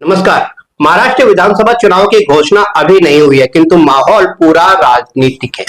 नमस्कार। महाराष्ट्र विधानसभा चुनाव की घोषणा अभी नहीं हुई है, किंतु माहौल पूरा राजनीतिक है।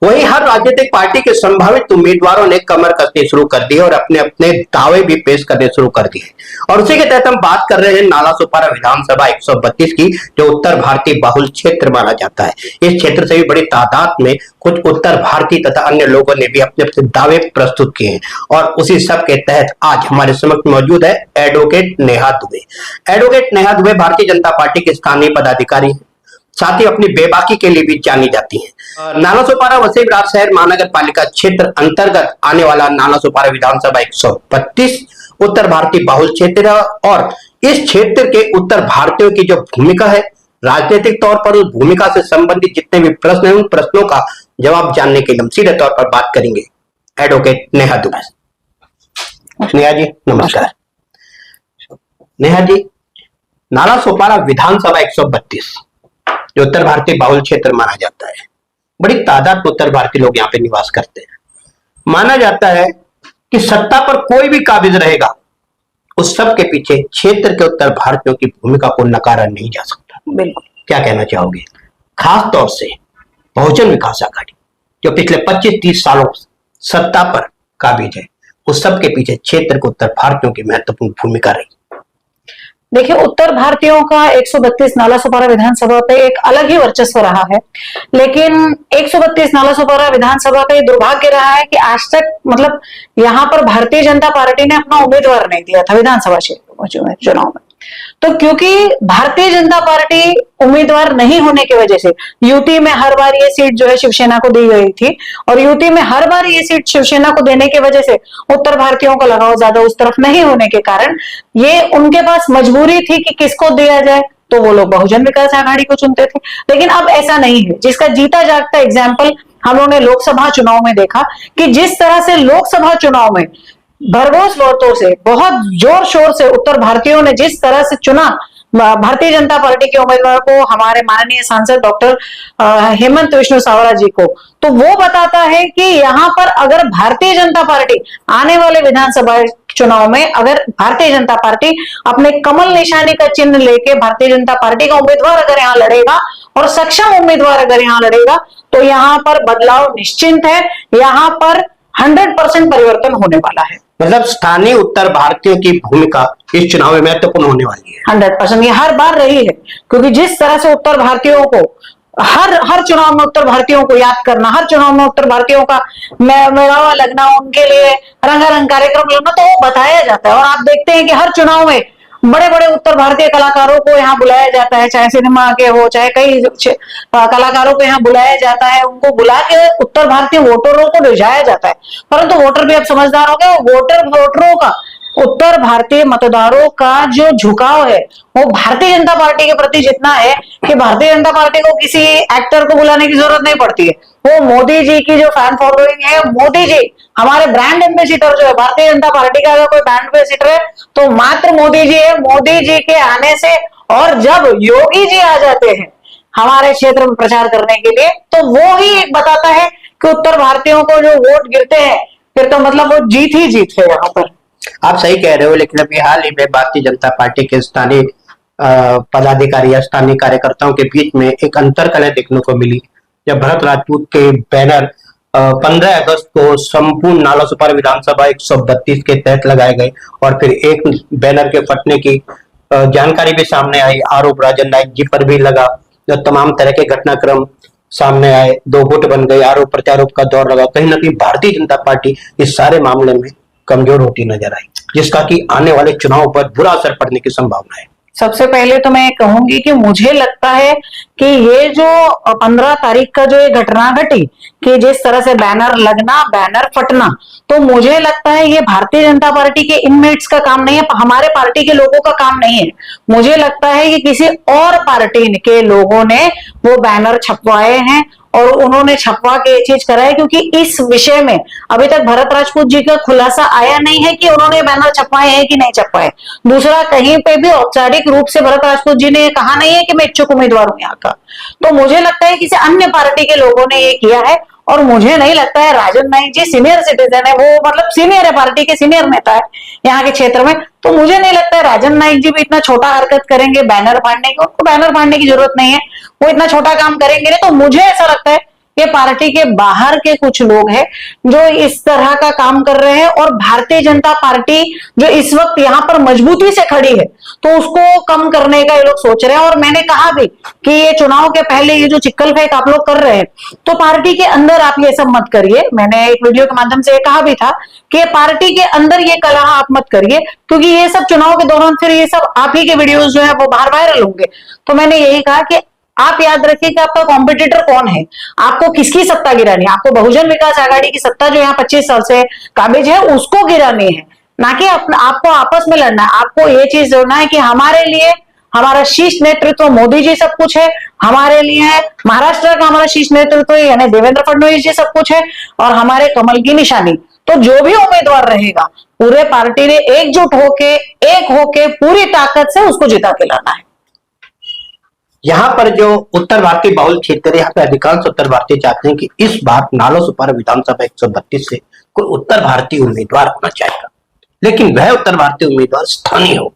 वहीं हर राजनीतिक पार्टी के संभावित उम्मीदवारों ने कमर कसनी शुरू कर दी है और अपने अपने दावे भी पेश करने शुरू कर दिए। और उसी के तहत हम बात कर रहे हैं नालासोपारा विधानसभा 132 की, जो उत्तर भारतीय बाहुल क्षेत्र माना जाता है। इस क्षेत्र से भी बड़ी तादाद में कुछ उत्तर भारतीय तथा अन्य लोगों ने भी अपने अपने दावे प्रस्तुत किए हैं और उसी सब के तहत आज हमारे समक्ष मौजूद है advocate Neha Dubey. Advocate Neha Dubey Bharatiya Janata party के स्थानीय पदाधिकारी, साथ ही अपनी बेबाकी के लिए भी जानी जाती हैं। नालासोपारा वसई-विरार शहर महानगर पालिका क्षेत्र अंतर्गत आने वाला नालासोपारा विधानसभा 132 उत्तर भारतीय बाहुल क्षेत्र है और इस क्षेत्र के उत्तर भारतीयों की जो भूमिका है, राजनीतिक तौर पर उस भूमिका से संबंधित जितने भी प्रश्न हैं, उन प्रश्नों का जवाब जानने के लिए हम सीधे तौर पर बात करेंगे एडवोकेट नेहा दुबे। नेहा जी नमस्कार। नेहा जी, नालासोपारा विधानसभा 132 जो उत्तर भारतीय बाहुल क्षेत्र माना जाता है, बड़ी तादाद में उत्तर भारतीय लोग यहाँ पे निवास करते हैं। माना जाता है कि सत्ता पर कोई भी काबिज रहेगा, उस सब के पीछे क्षेत्र के उत्तर भारतीयों की भूमिका को नकारा नहीं जा सकता। बिल्कुल। क्या कहना चाहोगे? खास तौर से बहुजन विकास आघाड़ी जो पिछले 25-30 सालों सत्ता पर काबिज है, उस सब के पीछे क्षेत्र के उत्तर भारतीयों की महत्वपूर्ण भूमिका रही। देखिए, उत्तर भारतीयों का 132 नालासोपारा विधानसभा पे एक अलग ही वर्चस्व रहा है, लेकिन 132 नालासोपारा विधानसभा का ये दुर्भाग्य रहा है कि आज तक यहाँ पर भारतीय जनता पार्टी ने अपना उम्मीदवार नहीं दिया था विधानसभा चुनाव में। तो क्योंकि भारतीय जनता पार्टी उम्मीदवार नहीं होने की वजह से यूटी में हर बार ये सीट जो है शिवसेना को दी गई थी और यूटी में हर बार ये सीट शिवसेना को देने की वजह से उत्तर भारतीयों का लगाव ज्यादा उस तरफ नहीं होने के कारण ये उनके पास मजबूरी थी कि किसको दिया जाए, तो वो लोग बहुजन विकास आघाड़ी को चुनते थे। लेकिन अब ऐसा नहीं है, जिसका जीता जागता एग्जाम्पल हम लोगों ने लोकसभा चुनाव में देखा कि जिस तरह से लोकसभा चुनाव में भरघोस वोटों से, बहुत जोर शोर से उत्तर भारतीयों ने जिस तरह से चुना भारतीय जनता पार्टी के उम्मीदवार को, हमारे माननीय सांसद डॉक्टर हेमंत विष्णु सावरा जी को, तो वो बताता है कि यहाँ पर अगर भारतीय जनता पार्टी आने वाले विधानसभा चुनाव में अगर भारतीय जनता पार्टी अपने कमल निशानी का चिन्ह लेके भारतीय जनता पार्टी का उम्मीदवार अगर यहाँ लड़ेगा और सक्षम उम्मीदवार अगर यहाँ लड़ेगा, तो यहाँ पर बदलाव निश्चिंत है। यहाँ पर 100% परिवर्तन होने वाला है। मतलब स्थानीय उत्तर भारतीयों की भूमिका इस चुनाव में महत्वपूर्ण होने वाली है। 100% ये हर बार रही है, क्योंकि जिस तरह से उत्तर भारतीयों को हर चुनाव में उत्तर भारतीयों को याद करना, हर चुनाव में उत्तर भारतीयों का मेड़ावा लगना, उनके लिए रंगारंग कार्यक्रम लगना, तो वो बताया जाता है। और आप देखते हैं कि हर चुनाव में बड़े बड़े उत्तर भारतीय कलाकारों को यहाँ बुलाया जाता है, चाहे सिनेमा के हो, चाहे कई कलाकारों को यहाँ बुलाया जाता है, उनको बुला के उत्तर भारतीय वोटरों को रिझाया जाता है। परंतु वोटर भी अब समझदार हो गए। वोटरों का, उत्तर भारतीय मतदारों का जो झुकाव है वो भारतीय जनता पार्टी के प्रति जितना है कि भारतीय जनता पार्टी को किसी एक्टर को बुलाने की जरूरत नहीं पड़ती है। वो मोदी जी की जो फैन फॉलोइंग है, मोदी जी हमारे ब्रांड एम्बेसिडर जो है, भारतीय जनता पार्टी का अगर कोई ब्रांड एम्बेसिडर है तो मात्र मोदी जी है। मोदी जी के आने से, और जब योगी जी आ जाते हैं हमारे क्षेत्र में प्रचार करने के लिए, तो वो ही एक बताता है कि उत्तर भारतीयों को जो वोट गिरते हैं, फिर तो मतलब वो जीत ही जीत है यहाँ पर। आप सही कह रहे हो, लेकिन अभी हाल ही में भारतीय जनता पार्टी के स्थानीय पदाधिकारी या स्थानीय कार्यकर्ताओं के बीच में एक अंतर्कलह देखने को मिली, जब भरत राजपूत के बैनर 15 अगस्त को संपूर्ण नालासोपारा विधानसभा 132 के तहत लगाए गए और फिर एक बैनर के फटने की जानकारी भी सामने आई। आरोप राजन नाइक जी पर भी लगा, जो तमाम तरह के घटनाक्रम सामने आए, 2 गुट बन गए, आरोप प्रत्यारोप का दौर लगा। कहीं ना कहीं भारतीय जनता पार्टी इस सारे मामले में कमजोर होती नजर आई, जिसका कि आने वाले चुनाव पर बुरा असर पड़ने की संभावना है। सबसे पहले तो मैं कहूंगी कि मुझे लगता है कि ये जो 15 तारीख का जो ये घटना घटी कि जिस तरह से बैनर लगना, बैनर फटना, तो मुझे लगता है ये भारतीय जनता पार्टी के इनमेट्स का काम नहीं है, हमारे पार्टी के लोगों का काम नहीं है। मुझे लगता है कि किसी और पार्टी के लोगों ने वो बैनर छपवाए हैं और उन्होंने छपवा के ये चीज करा है, क्योंकि इस विषय में अभी तक भरत राजपूत जी का खुलासा आया नहीं है कि उन्होंने बैनर छपवाए हैं कि नहीं छपवाए। दूसरा, कहीं पे भी औपचारिक रूप से भरत राजपूत जी ने कहा नहीं है कि मैं इच्छुक उम्मीदवार हूं यहाँ का। तो मुझे लगता है किसी अन्य पार्टी के लोगों ने ये किया है और मुझे नहीं लगता है राजन नाईक जी सीनियर सिटीजन है, वो मतलब सीनियर है, पार्टी के सीनियर नेता है यहाँ के क्षेत्र में, तो मुझे नहीं लगता है राजन नाईक जी भी इतना छोटा हरकत करेंगे बैनर फाड़ने की। उनको बैनर फाड़ने की जरूरत नहीं है, वो इतना छोटा काम करेंगे नहीं। तो मुझे ऐसा लगता है कि पार्टी के बाहर के कुछ लोग हैं जो इस तरह का काम कर रहे हैं, और भारतीय जनता पार्टी जो इस वक्त यहाँ पर मजबूती से खड़ी है तो उसको कम करने का ये लोग सोच रहे हैं। और मैंने कहा भी कि ये चुनाव के पहले ये जो चिक्कल फेंक आप लोग कर रहे हैं, तो पार्टी के अंदर आप ये सब मत करिए। मैंने एक वीडियो के माध्यम से कहा भी था कि पार्टी के अंदर ये कलह आप मत करिए, क्योंकि ये सब चुनाव के दौरान फिर ये सब आप ही के वीडियोज जो है वो बाहर वायरल होंगे। तो मैंने यही कहा कि आप याद रखिए कि आपका कॉम्पिटिटर कौन है, आपको किसकी सत्ता गिरानी है। आपको बहुजन विकास आघाड़ी की सत्ता जो यहाँ 25 साल से काबिज है उसको गिरानी है, ना कि आपको आपस में लड़ना है। आपको ये चीज जोड़ना है कि हमारे लिए हमारा शीर्ष नेतृत्व मोदी जी सब कुछ है, हमारे लिए महाराष्ट्र का हमारा शीर्ष नेतृत्व यानी देवेंद्र फडणवीस जी सब कुछ है, और हमारे कमल की निशानी। तो जो भी उम्मीदवार रहेगा पूरे पार्टी ने एकजुट होके एक होके पूरी ताकत से उसको जिता के लाना है। यहाँ पर जो उत्तर भारतीय बहुल क्षेत्र है, यहाँ पे अधिकांश उत्तर भारतीय चाहते हैं कि इस बार नालासोपारा विधानसभा 132 से कोई उत्तर भारतीय उम्मीदवार होना चाहेगा, लेकिन वह उत्तर भारतीय उम्मीदवार स्थानीय हो,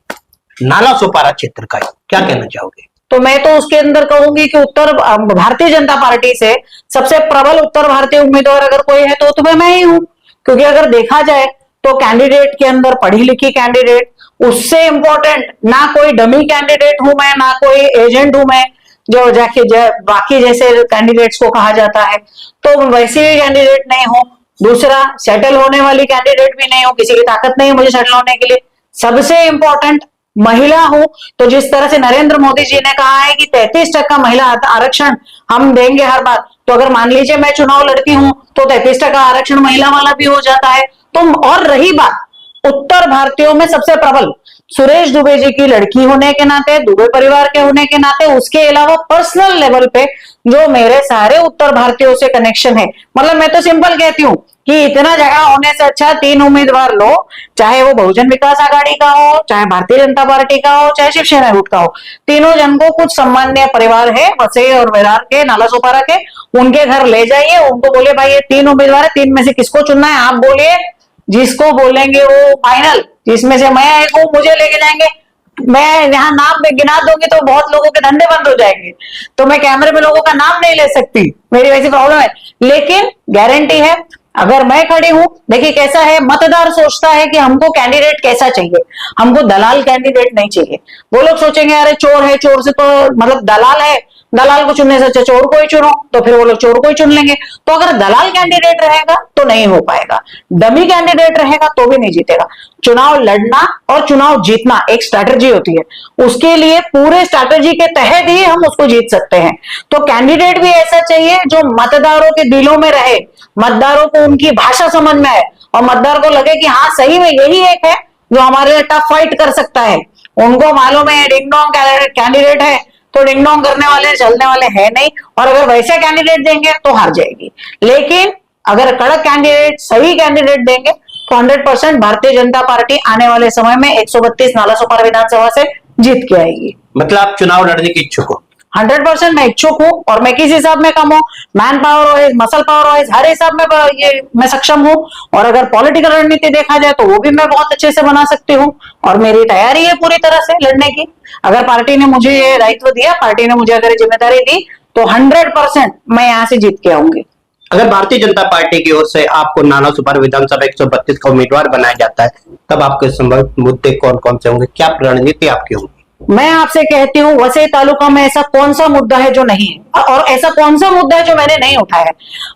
नालासोपारा क्षेत्र का। क्या कहना चाहोगे? तो मैं तो उसके अंदर कहूंगी कि उत्तर भारतीय जनता पार्टी से सबसे प्रबल उत्तर भारतीय उम्मीदवार अगर कोई है तो मैं ही हूं, क्योंकि अगर देखा जाए तो कैंडिडेट के अंदर पढ़ी लिखी कैंडिडेट, उससे इंपॉर्टेंट ना कोई डमी कैंडिडेट हूं मैं, ना कोई एजेंट हूं मैं जो जाके बाकी जैसे कैंडिडेट्स को कहा जाता है, तो वैसे भी कैंडिडेट नहीं हो। दूसरा, सेटल होने वाली कैंडिडेट भी नहीं हो, किसी की ताकत नहीं है मुझे सेटल होने के लिए। सबसे इंपॉर्टेंट महिला हूं, तो जिस तरह से नरेंद्र मोदी जी ने कहा है कि 33% महिला आरक्षण हम देंगे हर बार, तो अगर मान लीजिए मैं चुनाव लड़ती हूं तो 33% आरक्षण महिला वाला भी हो जाता है। तो और रही बात उत्तर भारतीयों में सबसे प्रबल सुरेश दुबे जी की लड़की होने के नाते, दुबे परिवार के होने के नाते, उसके अलावा पर्सनल लेवल पे जो मेरे सारे उत्तर भारतीयों से कनेक्शन है, मतलब मैं तो सिंपल कहती हूँ कि इतना जगह होने से अच्छा 3 उम्मीदवार लो, चाहे वो बहुजन विकास आघाड़ी का हो, चाहे भारतीय जनता पार्टी का हो, चाहे शिवसेना गुट का हो। तीनों जन को कुछ सम्मान्य परिवार है वसई और विरार के, नालासोपारा के, उनके घर ले जाइए, उनको बोले भाई ये 3 उम्मीदवार है, 3 में से किसको चुनना है आप बोलिए, जिसको बोलेंगे वो फाइनल, जिसमें से मैं एक हूं मुझे लेके जाएंगे। मैं यहाँ नाम में गिना दूंगी तो बहुत लोगों के धंधे बंद हो जाएंगे, तो मैं कैमरे में लोगों का नाम नहीं ले सकती, मेरी वैसी प्रॉब्लम है। लेकिन गारंटी है अगर मैं खड़ी हूं, देखिए कैसा है, मतदार सोचता है कि हमको कैंडिडेट कैसा चाहिए, हमको दलाल कैंडिडेट नहीं चाहिए। वो लोग सोचेंगे अरे चोर है, चोर से तो मतलब दलाल है, दलाल को चुनने से अच्छा चोर को ही चुनो, तो फिर वो लोग चोर को ही चुन लेंगे। तो अगर दलाल कैंडिडेट रहेगा तो नहीं हो पाएगा, डमी कैंडिडेट रहेगा तो भी नहीं जीतेगा। चुनाव लड़ना और चुनाव जीतना एक स्ट्रैटेजी होती है, उसके लिए पूरे स्ट्रैटेजी के तहत ही हम उसको जीत सकते हैं। तो कैंडिडेट भी ऐसा चाहिए जो मतदारों के दिलों में रहे, मतदारों को उनकी भाषा समझ में आए, और मतदार को लगे कि हाँ सही में यही एक है जो हमारे लिए टफ फाइट कर सकता है। उनको मालूम है डिंग डोंग कैंडिडेट है तो डिंग डोंग करने वाले चलने वाले है नहीं, और अगर वैसे कैंडिडेट देंगे तो हार जाएगी। लेकिन अगर कड़क कैंडिडेट, सही कैंडिडेट देंगे तो 100% भारतीय जनता पार्टी आने वाले समय में 132 नालासोपारा विधानसभा से जीत के आएगी। मतलब आप चुनाव लड़ने की इच्छुक हो? 100% मैं इच्छुक हूं, और मैं किस हिसाब में कम हूं, manpower wise, muscle power wise, हर हिसाब में ये मैं सक्षम हूं। और अगर पॉलिटिकल रणनीति देखा जाए तो वो भी मैं बहुत अच्छे से बना सकती हूँ, और मेरी तैयारी है पूरी तरह से लड़ने की। अगर पार्टी ने मुझे ये दायित्व दिया, पार्टी ने मुझे अगर जिम्मेदारी दी, तो 100% मैं यहाँ से जीत के आऊंगी। अगर भारतीय जनता पार्टी की ओर से आपको नालासोपारा विधानसभा 132 का उम्मीदवार बनाया जाता है, तब आपके संभावित मुद्दे कौन कौन से होंगे, क्या रणनीति आपकी होगी? मैं आपसे कहती हूँ वसई तालुका में ऐसा कौन सा मुद्दा है जो नहीं है, और ऐसा कौन सा मुद्दा है जो मैंने नहीं उठाया है।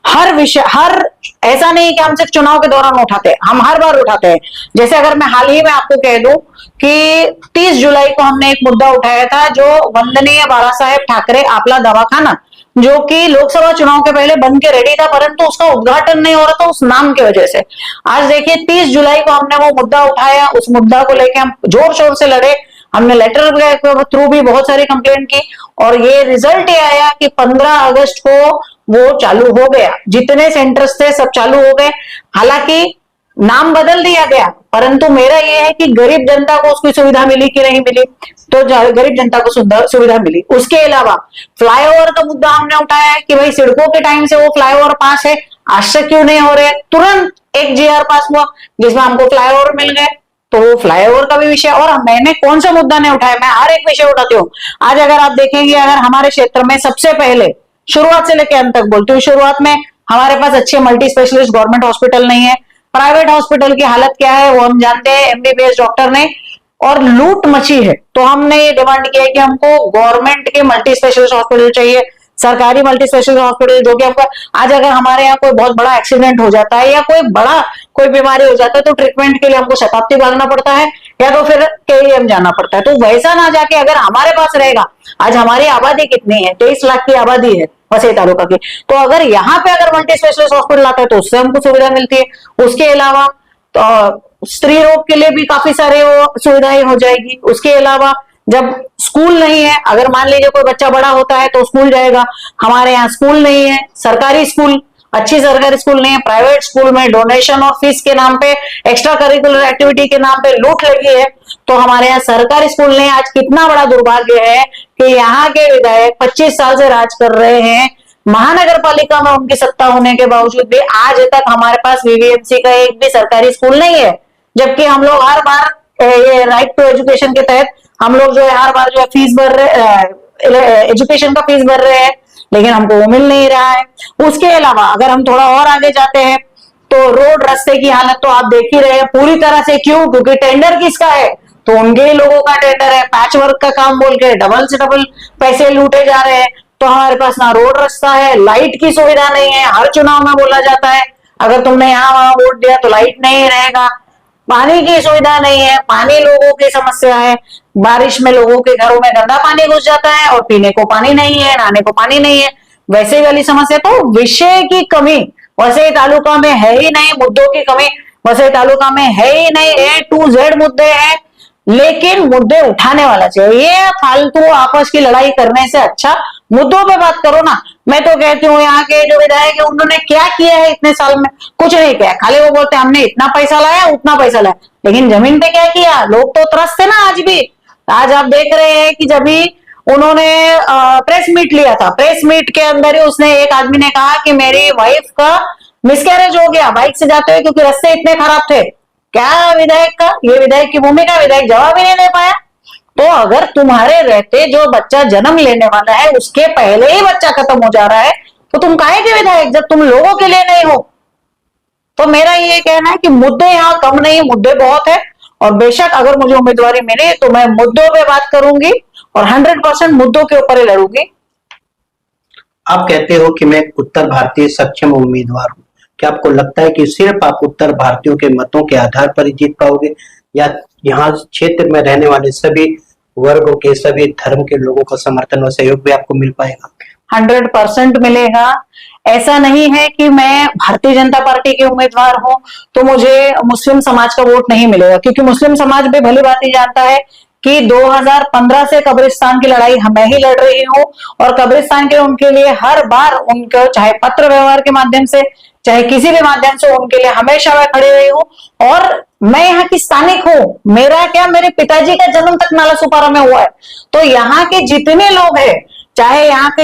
हर विषय, हर ऐसा नहीं कि हम सिर्फ चुनाव के दौरान उठाते हैं, हम हर बार उठाते हैं। जैसे अगर मैं हाल ही में आपको कह दूं कि 30 जुलाई को हमने एक मुद्दा उठाया था, जो वंदनीय बाला साहेब ठाकरे आपला दवाखाना, जो कि लोकसभा चुनाव के पहले बन के रेडी था, परंतु उसका उद्घाटन नहीं हो रहा था उस नाम की वजह से। आज देखिए 30 जुलाई को हमने वो मुद्दा उठाया, उस मुद्दा को लेकर हम जोर शोर से लड़े, हमने लेटर के थ्रू भी बहुत सारी कंप्लेंट की, और ये रिजल्ट ये आया कि 15 अगस्त को वो चालू हो गया। जितने सेंटर्स थे सब चालू हो गए। हालांकि नाम बदल दिया गया, परंतु मेरा ये है कि गरीब जनता को उसकी सुविधा मिली कि नहीं मिली, तो गरीब जनता को सुविधा मिली। उसके अलावा फ्लाईओवर का मुद्दा हमने उठाया है कि भाई सिडको के टाइम से वो फ्लाईओवर पास है, आज तक क्यों नहीं हो रहे। तुरंत एक जीआर पास हुआ जिसमें हमको फ्लाईओवर मिल गए, तो वो फ्लाईओवर का भी विषय। और मैंने कौन सा मुद्दा नहीं उठाया, मैं हर एक विषय उठाती हूँ। आज अगर आप देखेंगे, अगर हमारे क्षेत्र में सबसे पहले शुरुआत से लेकर अंत तक बोलती हूँ, शुरुआत में हमारे पास अच्छे मल्टी स्पेशलिस्ट गवर्नमेंट हॉस्पिटल नहीं है। प्राइवेट हॉस्पिटल की हालत क्या है वो हम जानते हैं, एमबीबीएस डॉक्टर ने और लूट मची है। तो हमने ये डिमांड किया है कि हमको गवर्नमेंट के मल्टी स्पेशलिस्ट हॉस्पिटल चाहिए, सरकारी मल्टी स्पेशलिस्ट हॉस्पिटल, जो कि हमको आज अगर हमारे यहाँ कोई बहुत बड़ा एक्सीडेंट हो जाता है या कोई बीमारी हो जाता है तो ट्रीटमेंट के लिए हमको शताब्दी भागना पड़ता है या तो फिर केईएम जाना पड़ता है। तो वैसा ना जाके अगर हमारे पास रहेगा, आज हमारी आबादी कितनी है, 23 लाख की आबादी है वसई तालुका की, तो अगर यहाँ पे अगर मल्टी स्पेशलिस्ट हॉस्पिटल आता है तो उससे हमको सुविधा मिलती है। उसके अलावा तो स्त्री रोग के लिए भी काफी सारे सुविधाएं हो जाएगी। उसके अलावा जब स्कूल नहीं है, अगर मान लीजिए कोई बच्चा बड़ा होता है तो स्कूल जाएगा, हमारे यहाँ स्कूल नहीं है, सरकारी स्कूल, अच्छी सरकारी स्कूल नहीं है, प्राइवेट स्कूल में डोनेशन और फीस के नाम पे, एक्स्ट्रा करिकुलर एक्टिविटी के नाम पे लूट लगी है। तो हमारे यहाँ सरकारी स्कूल नहीं, आज कितना बड़ा दुर्भाग्य है कि यहाँ के विधायक 25 साल से राज कर रहे हैं, महानगर पालिका में उनकी सत्ता होने के बावजूद भी आज तक हमारे पास वीवीएमसी का एक भी सरकारी स्कूल नहीं है। जबकि हम लोग हर बार ये राइट टू एजुकेशन के तहत हम लोग जो है हर बार जो है फीस भर रहे, एजुकेशन का फीस भर रहे हैं, लेकिन हमको वो मिल नहीं रहा है। उसके अलावा अगर हम थोड़ा और आगे जाते हैं तो रोड रास्ते की हालत तो आप देख ही रहे हैं पूरी तरह से। क्यों? क्योंकि टेंडर किसका है, तो उनके ही लोगों का टेंडर है। पैच वर्क का काम बोल के डबल से डबल पैसे लूटे जा रहे हैं। तो हमारे पास ना रोड रास्ता है, लाइट की सुविधा नहीं है। हर चुनाव में बोला जाता है अगर तुमने यहाँ वहां वोट दिया तो लाइट नहीं रहेगा। पानी की सुविधा नहीं है, पानी लोगों की समस्या है। बारिश में लोगों के घरों में गंदा पानी घुस जाता है और पीने को पानी नहीं है, नहाने को पानी नहीं है, वैसे वाली समस्या। तो विषय की कमी वसई तालुका में है ही नहीं, मुद्दों की कमी वसई तालुका में है ही नहीं। A to Z मुद्दे हैं, लेकिन मुद्दे उठाने वाला चाहिए। फालतू आपस की लड़ाई करने से अच्छा मुद्दों पे बात करो ना। मैं तो कहती हूँ यहाँ के जो विधायक है उन्होंने क्या किया है इतने साल में, कुछ नहीं किया। खाली वो बोलते हमने इतना पैसा लाया उतना पैसा लाया, लेकिन जमीन पे क्या किया? लोग तो त्रस्त है ना आज भी। आज आप देख रहे हैं कि जब भी उन्होंने प्रेस मीट लिया था, प्रेस मीट के अंदर ही उसने एक आदमी ने कहा कि मेरी वाइफ का मिसकैरेज हो गया बाइक से जाते हुए क्योंकि रास्ते इतने खराब थे। क्या विधायक का, ये विधायक की भूमिका, विधायक जवाब ही नहीं दे पाया। तो अगर तुम्हारे रहते जो बच्चा जन्म लेने वाला है उसके पहले ही बच्चा खत्म हो जा रहा है तो तुम काहे के विधायक जब तुम लोगों के लिए नहीं हो। तो मेरा ये कहना है कि मुद्दे यहाँ कम नहीं, मुद्दे बहुत है। और बेशक अगर मुझे उम्मीदवारी मिले तो मैं मुद्दों पे बात करूंगी और 100% मुद्दों के ऊपर ही लड़ूंगी। आप कहते हो कि मैं उत्तर भारतीय सक्षम उम्मीदवार हूँ, क्या आपको लगता है कि सिर्फ आप उत्तर भारतीयों के मतों के आधार पर ही जीत पाओगे या यहाँ क्षेत्र में रहने वाले सभी वर्गों के, सभी धर्म के लोगों का समर्थन और सहयोग भी आपको मिल पाएगा? 100% मिलेगा। ऐसा नहीं है कि मैं भारतीय जनता पार्टी के उम्मीदवार हूं तो मुझे मुस्लिम समाज का वोट नहीं मिलेगा, क्योंकि मुस्लिम समाज भी भली भांति जानता है कि 2015 से कब्रिस्तान की लड़ाई मैं ही लड़ रही हूँ और कब्रिस्तान के उनके लिए हर बार उनको चाहे पत्र व्यवहार के माध्यम से चाहे किसी भी माध्यम से उनके लिए हमेशा मैं खड़ी रही हूँ। और मैं यहाँ की स्थानिक हूँ, मेरा क्या, मेरे पिताजी का जन्म तक नालासोपारा में हुआ है। तो यहाँ के जितने लोग हैं, चाहे यहाँ के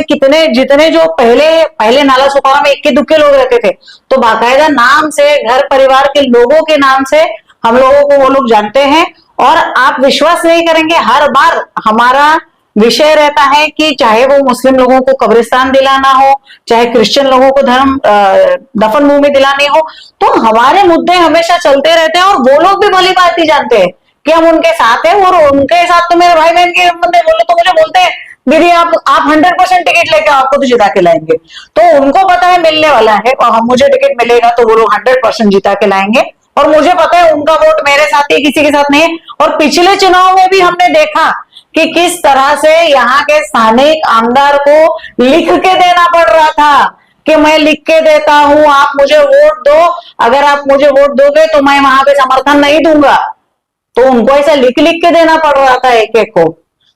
जितने जो पहले नालासोपारा में इक्के दुक्के लोग रहते थे, तो बाकायदा नाम से घर परिवार के लोगों के नाम से हम लोगों को वो लोग जानते हैं। और आप विश्वास नहीं करेंगे, हर बार हमारा विषय रहता है कि चाहे वो मुस्लिम लोगों को कब्रिस्तान दिलाना हो, चाहे क्रिश्चियन लोगों को धर्म दफन भूमि दिलानी हो, तो हमारे मुद्दे हमेशा चलते रहते हैं। और वो लोग भी भली बात ही जानते हैं कि हम उनके साथ हैं। और उनके साथ तो मेरे भाई बहन के बंदे बोले तो मुझे बोलते हैं दीदी आप 100% टिकट लेके आपको तो जिता के लाएंगे। तो उनको पता है मिलने वाला है और मुझे टिकट मिलेगा तो वो लोग 100% जिता के लाएंगे। और मुझे पता है उनका वोट मेरे साथ ही, किसी के साथ नहीं है। और पिछले चुनाव में भी हमने देखा कि किस तरह से यहाँ के स्थानिक आमदार को लिख के देना पड़ रहा था कि मैं लिख के देता हूं, आप मुझे वोट दो, अगर आप मुझे वोट दोगे तो मैं वहां पे समर्थन नहीं दूंगा। तो उनको ऐसा लिख लिख के देना पड़ रहा था एक एक को।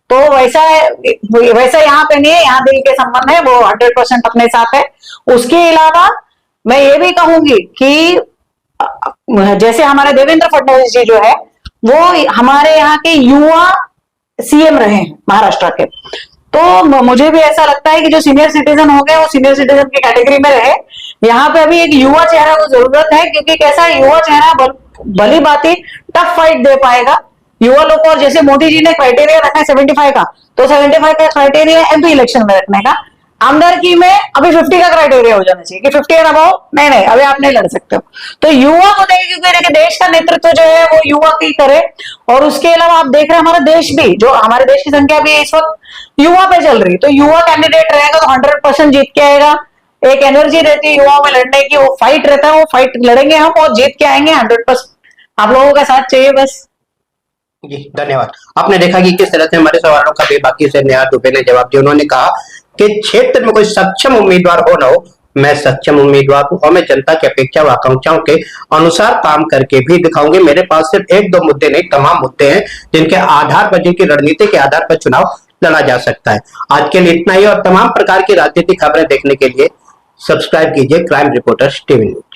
तो वैसा यहाँ पे नहीं है, यहाँ दिल के संबंध है, वो 100% अपने साथ है। उसके अलावा मैं ये भी कहूंगी कि जैसे हमारे देवेंद्र फडणवीस जी जो है वो हमारे यहाँ के युवा सीएम रहे हैं महाराष्ट्र के, तो मुझे भी ऐसा लगता है कि जो सीनियर सिटीजन हो गए वो सीनियर सिटीजन की कैटेगरी में रहे। यहाँ पे अभी एक युवा चेहरा को जरूरत है, क्योंकि कैसा युवा चेहरा भली बाती टफ फाइट दे पाएगा युवा लोग को। और जैसे मोदी जी ने क्राइटेरिया रखा है 75 का, तो 75 का क्राइटेरिया एमपी इलेक्शन में रखने का। आमदारकी में अभी 50 का क्राइटेरिया हो जाना चाहिए कि 50 एंड अबाउ नहीं, अभी आप नहीं लड़ सकते हो। तो युवा को देखें, क्योंकि देश का नेतृत्व जो है वो युवा की करे। और उसके अलावा आप देख रहे हैं हमारा देश भी, जो हमारे देश की संख्या भी इस वक्त युवा पे चल रही, तो युवा कैंडिडेट रहेगा तो 100% जीत के आएगा। एक एनर्जी रहती है युवाओं में लड़ने की, वो फाइट रहता है, वो फाइट लड़ेंगे हम और जीत के आएंगे 100%। आप लोगों का साथ चाहिए बस। जी धन्यवाद। आपने देखा कि किस तरह से हमारे सवालों का बेबाकी से नेहा दुबे ने जवाब दिया। उन्होंने कहा कि क्षेत्र में कोई सक्षम उम्मीदवार हो ना हो, मैं सक्षम उम्मीदवार हूं और मैं जनता की अपेक्षा व आकांक्षाओं के अनुसार काम करके भी दिखाऊंगी। मेरे पास सिर्फ 1-2 मुद्दे नहीं, तमाम मुद्दे हैं जिनके आधार पर, जिनकी रणनीति के आधार पर चुनाव लड़ा जा सकता है। आज के लिए इतना ही, और तमाम प्रकार की राजनीतिक खबरें देखने के लिए सब्सक्राइब कीजिए क्राइम रिपोर्टर्स टीवी न्यूज।